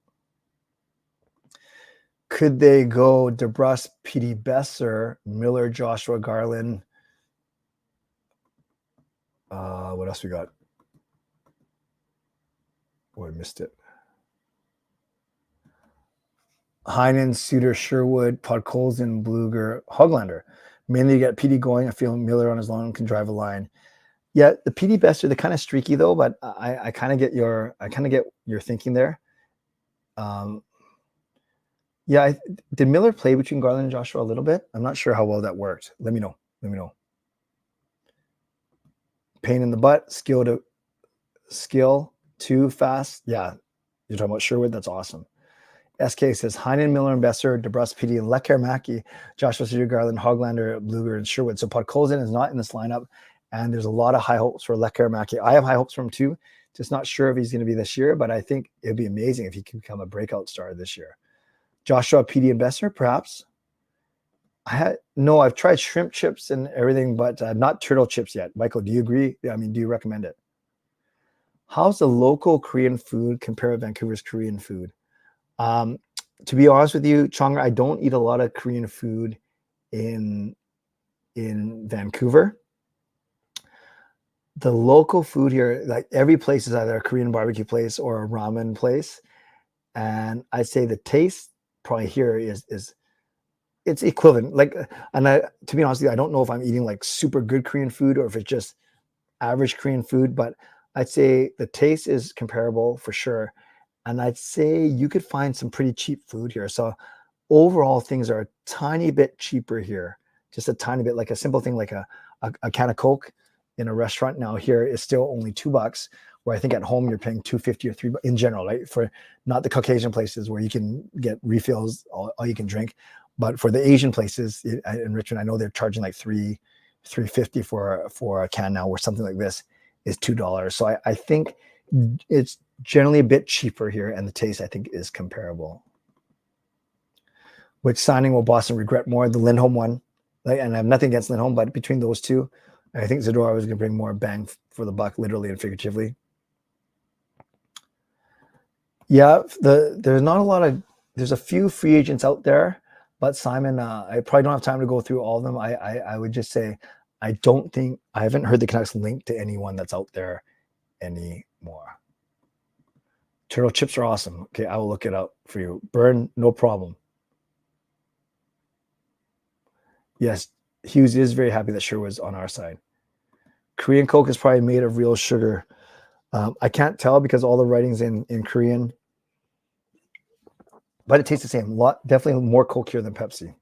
B: Could they go DeBrusk, PD Besser, Miller, Joshua, Garland? What else we got? Oh, I missed it. Heinen, Suter, Sherwood, Podkolzin, Bluger, Hoglander. Mainly you get PD going. I feel Miller on his own can drive a line. Yeah, the PD Besser, they're kind of streaky though, but I kind of get your thinking there. Yeah, did Miller play between Garland and Joshua a little bit? I'm not sure how well that worked. Let me know. Let me know. Pain in the butt, skill too fast. Yeah, you're talking about Sherwood. That's awesome. SK says Heinen, Miller, and Besser, DeBrus, PD, and Lekar Mackey, Joshua Cedar, Garland, Hoglander, Bluger, and Sherwood. So Podkolzin is not in this lineup, and there's a lot of high hopes for Lekar Mackey. I have high hopes for him too. Just not sure if he's going to be this year, but I think it'd be amazing if he can become a breakout star this year. Joshua, PD, and Besser, perhaps. I've tried shrimp chips and everything, but not turtle chips yet. Michael, do you agree? I mean, do you recommend it? How's the local Korean food compare to Vancouver's Korean food? To be honest with you, Chong, I don't eat a lot of Korean food in Vancouver. The local food here, like every place is either a Korean barbecue place or a ramen place. And I'd say the taste probably here is it's equivalent. Like, to be honest with you, I don't know if I'm eating like super good Korean food or if it's just average Korean food, but I'd say the taste is comparable for sure. And I'd say you could find some pretty cheap food here. So overall, things are a tiny bit cheaper here, just a tiny bit. Like a simple thing like a can of Coke in a restaurant now here is still only $2, where I think at home you're paying $2.50 or $3 in general, right? For not the Caucasian places where you can get refills, all you can drink. But for the Asian places in Richmond, I know they're charging like $3.50 for a can now, where something like this is $2. So I think it's generally a bit cheaper here, and the taste I think is comparable. Which signing will Boston regret more? The Lindholm one, and I have nothing against Lindholm, but between those two, I think Zadorov was going to bring more bang for the buck, literally and figuratively. Yeah, there's not a lot of, there's a few free agents out there, but Simon, I probably don't have time to go through all of them. I would just say, I haven't heard the Canucks linked to anyone that's out there anymore. Turtle chips are awesome. Okay, I will look it up for you. Burn, no problem. Yes, Hughes is very happy that Sherwood's on our side. Korean Coke is probably made of real sugar. I can't tell because all the writing's in Korean, but it tastes the same. Definitely more Coke here than Pepsi.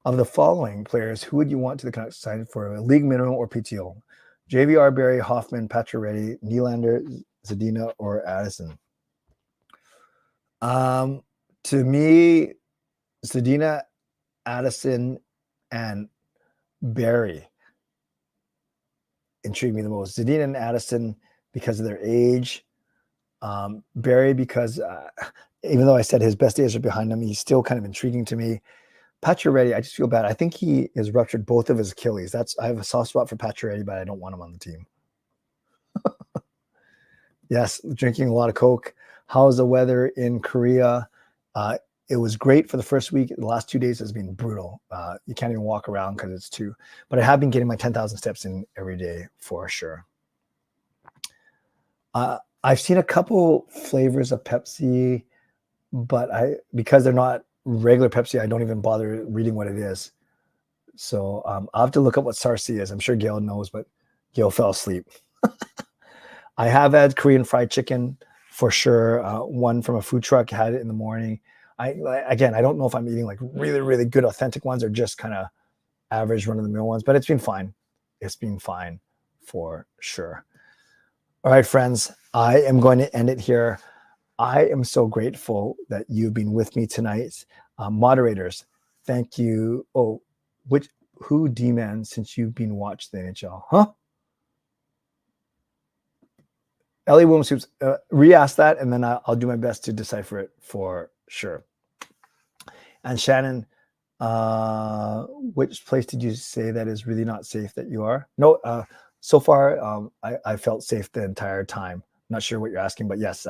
B: Of the following players, who would you want to the Canucks side for a league minimum or PTO? JVR, Barry, Hoffman, Pacioretty, Nylander, Zadina, or Addison? To me, Zadina, Addison, and Barry intrigue me the most. Zadina and Addison because of their age. Barry because even though I said his best days are behind him, he's still kind of intriguing to me. Pacioretty, I just feel bad. I think he has ruptured both of his Achilles. I have a soft spot for Pacioretty, but I don't want him on the team. Yes, drinking a lot of Coke. How's the weather in Korea? It was great for the first week. The last 2 days has been brutal. You can't even walk around because it's too. But I have been getting my 10,000 steps in every day for sure. I've seen a couple flavors of Pepsi, but because they're not regular Pepsi, I don't even bother reading what it is. So I'll have to look up what Sarsi is. I'm sure Gail knows, but Gail fell asleep. I have had Korean fried chicken for sure. One from a food truck, had it in the morning. I don't know if I'm eating like really, really good authentic ones or just kind of average run-of-the-mill ones, but it's been fine. It's been fine for sure. All right, friends, I am going to end it here. I am so grateful that you've been with me tonight. Moderators, thank you. Oh, who demands since you've been watching the NHL? Huh? Ellie Williams, re-ask that, and then I'll do my best to decipher it for sure. And Shannon, which place did you say that is really not safe that you are? No, so far, I felt safe the entire time. Not sure what you're asking, but yes,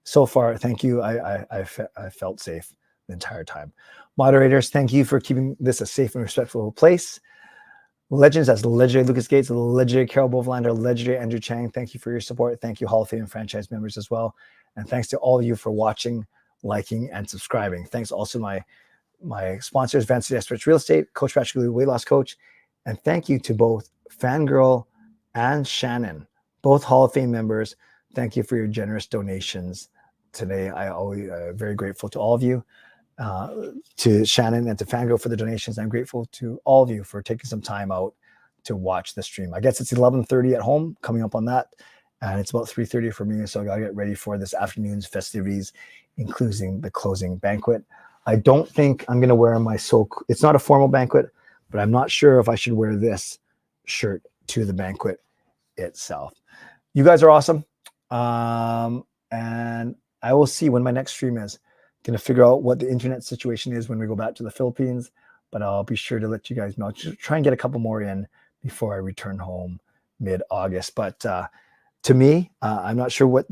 B: so far, thank you. I felt safe the entire time. Moderators, thank you for keeping this a safe and respectful place. Legends, as legendary Lucas Gates, legendary Carol Bovenlander, legendary Andrew Chang. Thank you for your support. Thank you, Hall of Fame franchise members as well. And thanks to all of you for watching, liking, and subscribing. Thanks also to my sponsors, Vanity Experts Real Estate, Coach Patrick Lee, Weight Loss Coach. And thank you to both Fangirl and Shannon, both Hall of Fame members. Thank you for your generous donations today. I always very grateful to all of you. to Shannon and to Fangirl for the donations. I'm grateful to all of you for taking some time out to watch the stream. I guess it's 11:30 at home, coming up on that, and it's about 3:30 for me. So I gotta get ready for this afternoon's festivities, including the closing banquet. I don't think I'm gonna wear my it's not a formal banquet, but I'm not sure if I should wear this shirt to the banquet itself. You guys are awesome. And I will see when my next stream is. Going to figure out what the internet situation is when we go back to the Philippines, but I'll be sure to let you guys know. Just try and get a couple more in before I return home mid-August. But to me, I'm not sure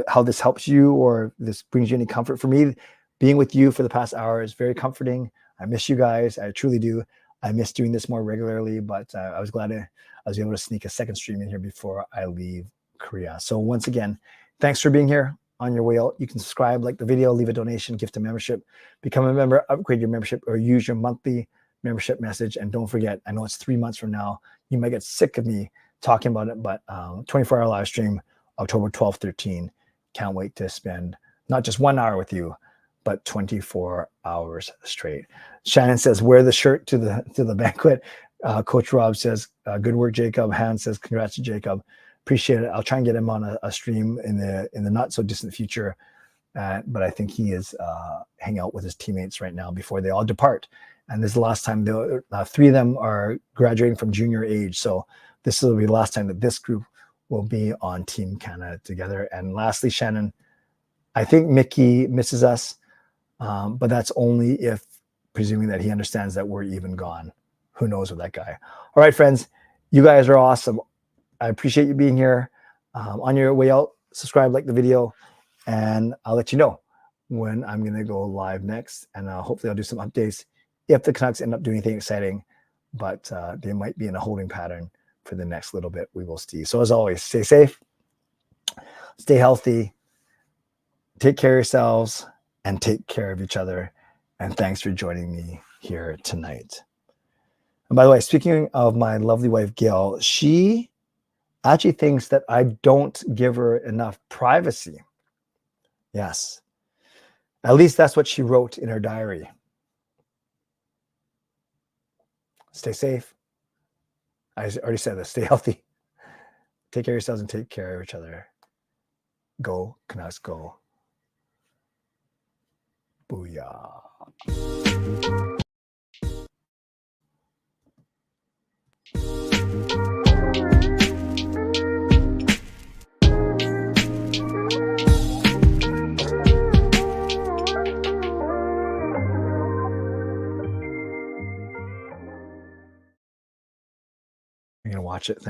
B: how this helps you or this brings you any comfort. For me, being with you for the past hour is very comforting. I miss you guys. I truly do. I miss doing this more regularly, but I was glad I was able to sneak a second stream in here before I leave Korea. So once again, thanks for being here. On your way out, you can subscribe, like the video, leave a donation, gift a membership, become a member, upgrade your membership, or use your monthly membership message. And don't forget, I know it's 3 months from now. You might get sick of me talking about it, but 24-hour live stream, October 12th, 13. Can't wait to spend not just 1 hour with you, but 24 hours straight. Shannon says, wear the shirt to the banquet. Coach Rob says, good work, Jacob. Hans says, congrats to Jacob. Appreciate it. I'll try and get him on a stream in the not so distant future. But I think he is hanging out with his teammates right now before they all depart. And this is the last time 3 of them are graduating from junior age. So this will be the last time that this group will be on Team Canada together. And lastly, Shannon, I think Mickey misses us, but that's only if presuming that he understands that we're even gone. Who knows with that guy? All right, friends, you guys are awesome. I appreciate you being here. On your way out, subscribe, like the video, and I'll let you know when I'm going to go live next. And hopefully I'll do some updates if the Canucks end up doing anything exciting, but they might be in a holding pattern for the next little bit. We will see. So as always, stay safe, stay healthy, take care of yourselves, and take care of each other. And thanks for joining me here tonight. And by the way, speaking of my lovely wife, Gail, she actually thinks that I don't give her enough privacy. Yes. At least that's what she wrote in her diary. Stay safe. I already said this. Stay healthy. Take care of yourselves and take care of each other. Go, Canucks, go. Booyah. I'm going to watch it.